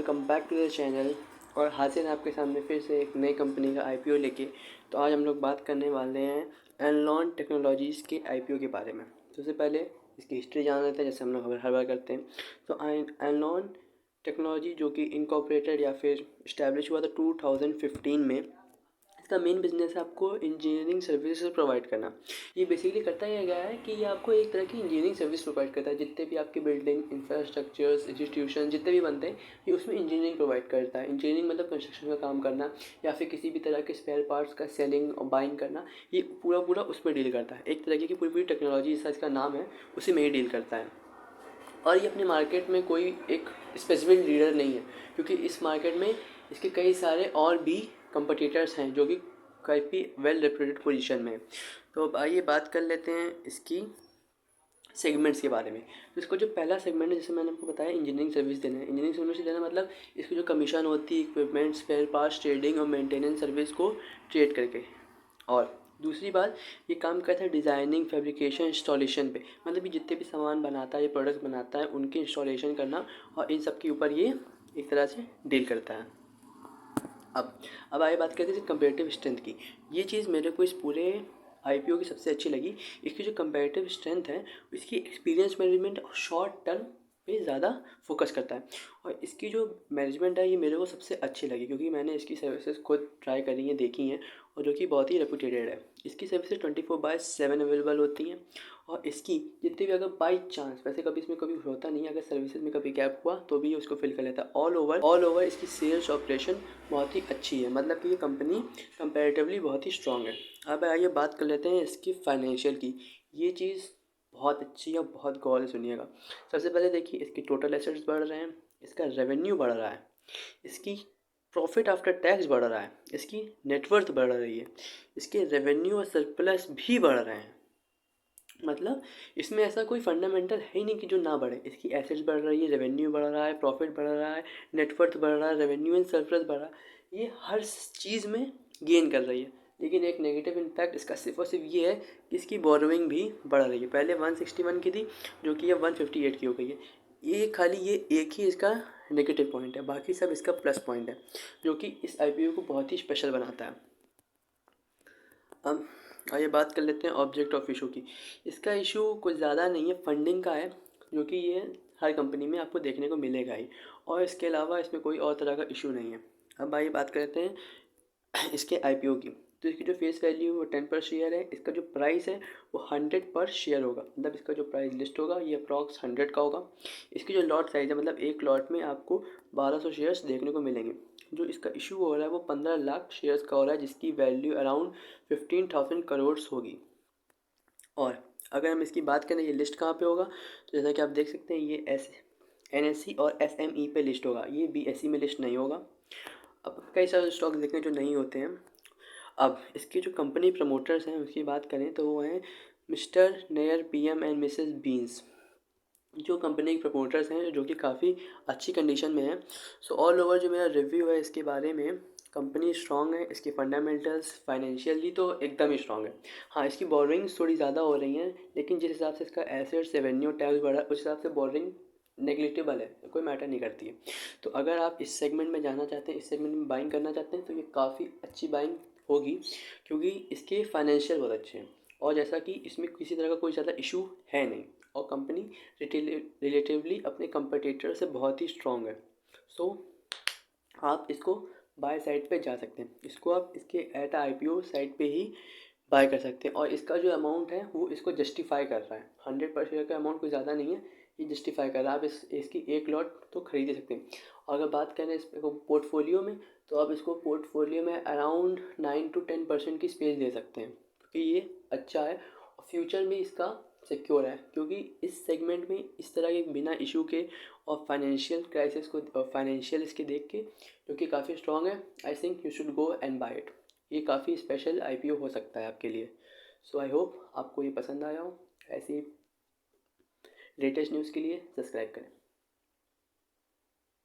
Welcome back to the channel. और हाजिर हैं आपके सामने फिर से एक नई कंपनी का आईपीओ लेके। तो आज हम लोग बात करने वाले हैं एनलॉन टेक्नोलॉजीज़ के आईपीओ के बारे में। सबसे पहले इसकी हिस्ट्री जान लेते हैं, जैसे हम लोग हर बार करते हैं। तो एनलॉन टेक्नोलॉजी जो कि इनकॉर्पोरेटेड या फिर इस्टेब्लिश हुआ था 2015 में। इसका मेन बिजनेस है आपको इंजीनियरिंग सर्विसेज प्रोवाइड करना। ये बेसिकली करता ही गया है कि ये आपको एक तरह की इंजीनियरिंग सर्विस प्रोवाइड करता है। जितने भी आपकी बिल्डिंग इंफ्रास्ट्रक्चर्स इंस्टीट्यूशन जितने भी बनते हैं, ये उसमें इंजीनियरिंग प्रोवाइड करता है। इंजीनियरिंग मतलब कंस्ट्रक्शन का काम करना या फिर किसी भी तरह के स्पेयर पार्ट्स का सेलिंग और बाइंग करना, ये पूरा पूरा उसमें डील करता है। एक तरह की पूरी पूरी टेक्नोलॉजी जैसा इसका नाम है, उसी में ही डील करता है। और ये अपने मार्केट में कोई एक स्पेसिफिक लीडर नहीं है, क्योंकि इस मार्केट में इसके कई सारे और भी कंपटीटर्स हैं जो कि काफ़ी वेल रेप्यूटेड पोजीशन में है। तो अब आइए बात कर लेते हैं इसकी सेगमेंट्स के बारे में। तो इसका जो पहला सेगमेंट है, जैसे मैंने आपको बताया, इंजीनियरिंग सर्विस देना है। इंजीनियरिंग सर्विस देना मतलब इसकी जो कमीशन होती है इक्विपमेंट स्पेयर पार्ट्स ट्रेडिंग और मेंटेनेंस सर्विस को ट्रेड करके। और दूसरी बात, ये काम करता है डिज़ाइनिंग फैब्रिकेशन इंस्टॉलेशन पे, मतलब ये जितने भी सामान बनाता है, ये प्रोडक्ट्स बनाता है, उनकी इंस्टॉलेशन करना और इन सब के ऊपर ये एक तरह से डील करता है। अब आइए बात करते हैं कंपेरेटिव स्ट्रेंथ की। ये चीज़ मेरे को इस पूरे आईपीओ की सबसे अच्छी लगी। इसकी जो कंपेरेटिव स्ट्रेंथ है, इसकी एक्सपीरियंस मैनेजमेंट और शॉर्ट टर्म पे ज़्यादा फोकस करता है। और इसकी जो मैनेजमेंट है, ये मेरे को सबसे अच्छी लगी, क्योंकि मैंने इसकी सर्विसेज खुद ट्राई करी हैं, देखी हैं, और जो कि बहुत ही रेपुटेटेड है। इसकी सर्विसेज 24/7 अवेलेबल होती हैं। और इसकी जितनी भी अगर बाई चांस, वैसे कभी इसमें कभी होता नहीं है, अगर सर्विसेज में कभी गैप हुआ तो भी ये उसको फिल कर लेता है। ऑल ओवर इसकी सेल्स ऑपरेशन बहुत ही अच्छी है, मतलब कि ये कंपनी कंपैरेटिवली बहुत ही स्ट्रॉन्ग है। अब आइए बात कर लेते हैं इसकी फाइनेंशियल की। ये चीज़ बहुत अच्छी है, बहुत गौर से सुनिएगा। सबसे पहले देखिए, इसकी टोटल एसेट्स बढ़ रहे हैं, इसका रेवेन्यू बढ़ रहा है, इसकी प्रॉफिट आफ्टर टैक्स बढ़ रहा है, इसकी नेटवर्थ बढ़ रही है, इसके रेवेन्यू और सरप्लस भी बढ़ रहे हैं। मतलब इसमें ऐसा कोई फंडामेंटल है ही नहीं कि जो ना बढ़े। इसकी एसेट्स बढ़ रही है, रेवेन्यू बढ़ रहा है, प्रॉफिट बढ़ रहा है, नेटवर्थ बढ़ रहा है, रेवेन्यू एंड सरप्लस बढ़ रहा है, ये हर चीज़ में गेन कर रही है। लेकिन एक नेगेटिव इम्पैक्ट इसका सिर्फ और सिर्फ ये है कि इसकी बोरोइंग भी बढ़ रही है। पहले 161 की थी, जो कि अब 158 की हो गई है। ये खाली ये एक ही इसका नेगेटिव पॉइंट है, बाकी सब इसका प्लस पॉइंट है, जो कि इस आईपीओ को बहुत ही स्पेशल बनाता है। अब आइए बात कर लेते हैं ऑब्जेक्ट ऑफ इशू की। इसका इशू कुछ ज़्यादा नहीं है, फंडिंग का है, जो कि ये हर कंपनी में आपको देखने को मिलेगा ही। और इसके अलावा इसमें कोई और तरह का इशू नहीं है। अब आइए बात करते हैं इसके आईपीओ की। तो इसकी जो फेस वैल्यू वो 10 पर शेयर है। इसका जो प्राइस है वो 100 पर शेयर होगा, मतलब इसका जो प्राइस लिस्ट होगा ये अप्रॉक्स 100 का होगा। इसकी जो लॉट साइज़ है, मतलब एक लॉट में आपको 1200 शेयर्स देखने को मिलेंगे। जो इसका इशू हो रहा है वो 15 लाख शेयर्स का हो रहा है, जिसकी वैल्यू अराउंड 15,000 करोड़ होगी। और अगर हम इसकी बात करें ये लिस्ट कहाँ पे होगा, तो जैसा कि आप देख सकते हैं ये NSE और SME पे लिस्ट होगा, ये BSE में लिस्ट नहीं होगा। अब कई सारे स्टॉक देखें जो नहीं होते हैं। अब इसके जो कंपनी प्रमोटर्स हैं उसकी बात करें तो वो हैं mister near PM and Mrs beans, जो कंपनी के प्रमोटर्स हैं, जो कि काफ़ी अच्छी कंडीशन में है। सो ऑल ओवर जो मेरा रिव्यू है इसके बारे में, कंपनी स्ट्रॉन्ग है, इसके फंडामेंटल्स फाइनेंशियली तो एकदम ही स्ट्रॉन्ग है। हाँ, इसकी बोरिंग्स थोड़ी ज़्यादा हो रही हैं, लेकिन जिस हिसाब से इसका एसेट्स रेवेन्यू टैक्स बढ़ा है, उस हिसाब से बोरिंग नेग्लिजिबल है, कोई मैटर नहीं करती है। तो अगर आप इस सेगमेंट में जाना चाहते हैं, इस सेगमेंट में बाइंग करना चाहते हैं, तो ये काफ़ी अच्छी बाइंग होगी, क्योंकि इसके फाइनेंशियल बहुत अच्छे हैं। और जैसा कि इसमें किसी तरह का कोई ज़्यादा इशू है नहीं, और कंपनी रिलेटिवली अपने कंपटीटर से बहुत ही स्ट्रॉन्ग है। सो आप इसको बाय साइड पे जा सकते हैं, इसको आप इसके एट IPO साइड पे ही बाय कर सकते हैं। और इसका जो अमाउंट है वो इसको जस्टिफाई कर रहा है। 100 पर शेयर का अमाउंट कोई ज़्यादा नहीं है, ये जस्टिफाई कर रहा है। आप इसकी एक लॉट तो खरीद ही सकते हैं। और अगर बात करें इस पोर्टफोलियो में, तो आप इसको पोर्टफोलियो में अराउंड 9 to 10% की स्पेस दे सकते हैं, क्योंकि ये अच्छा है और फ्यूचर में इसका सिक्योर है। क्योंकि इस सेगमेंट में इस तरह के बिना इशू के और फाइनेंशियल क्राइसिस को फाइनेंशियल इसके देख के, जो कि काफ़ी स्ट्रॉन्ग है, I think you should go and buy it. ये काफ़ी स्पेशल IPO हो सकता है आपके लिए। सो आई होप आपको ये पसंद आया हो। ऐसी लेटेस्ट न्यूज़ के लिए सब्सक्राइब करें।